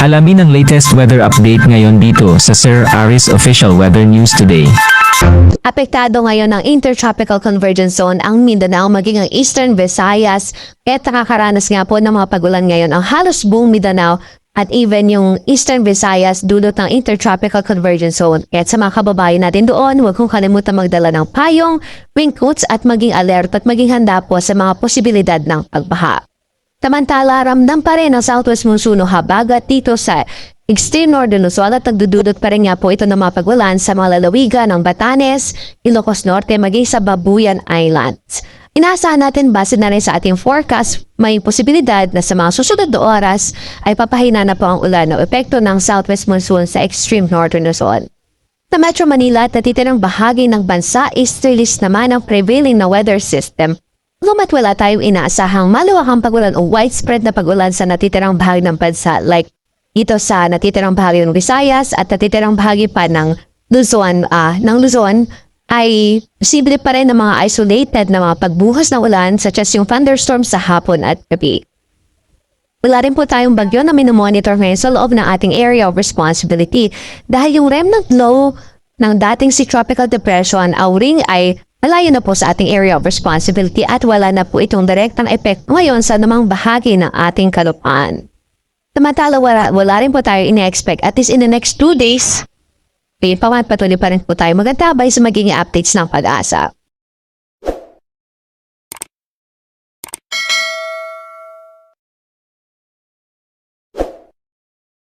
Alamin ang latest weather update ngayon dito sa Sir Aris Official Weather News Today. Apektado ngayon ng Intertropical Convergence Zone ang Mindanao maging ang Eastern Visayas at nakakaranas nga po ng mga pagulan ngayon ang halos buong Mindanao at even yung Eastern Visayas dulot ng Intertropical Convergence Zone. At sa mga kababayan natin doon, huwag kong kalimutan magdala ng payong, raincoats at maging alert at maging handa po sa mga posibilidad ng pagbaha. Samantala, ramdam pa rin ang Southwest Monsoon o habagat dito sa extreme northern Luzon at nagdudulot pa rin nga po ito ng mga pagulan sa mga lalawigan ng Batanes, Ilocos Norte, maging sa Babuyan Islands. Inaasahan natin base na rin sa ating forecast, may posibilidad na sa mga susunod na oras ay papahina na po ang ulan o epekto ng Southwest Monsoon sa extreme northern Luzon. Sa Metro Manila at natitirang bahagi ng bansa, easterlies naman ang prevailing na weather system. Lumat wala tayong inaasahang maluwakang pagulan o widespread na pagulan sa natitirang bahagi ng bansa like ito sa natitirang bahagi ng Visayas at natitirang bahagi pa ng Luzon, ay posible pa rin ng mga isolated na mga pagbuhos ng ulan such as yung thunderstorms sa hapon at gabi. Wala rin po tayong bagyo na minomonitor ngayon sa loob ng ating area of responsibility dahil yung remnant low ng dating si Tropical Depression Auring ay malayo na po sa ating area of responsibility at wala na po itong direktang epekto ngayon sa namang bahagi ng ating kalupaan. Samantala, wala rin po tayo ina-expect at least in the next 2 days. Patuloy pa rin po tayo magantabay sa magiging updates ng Pag-asa.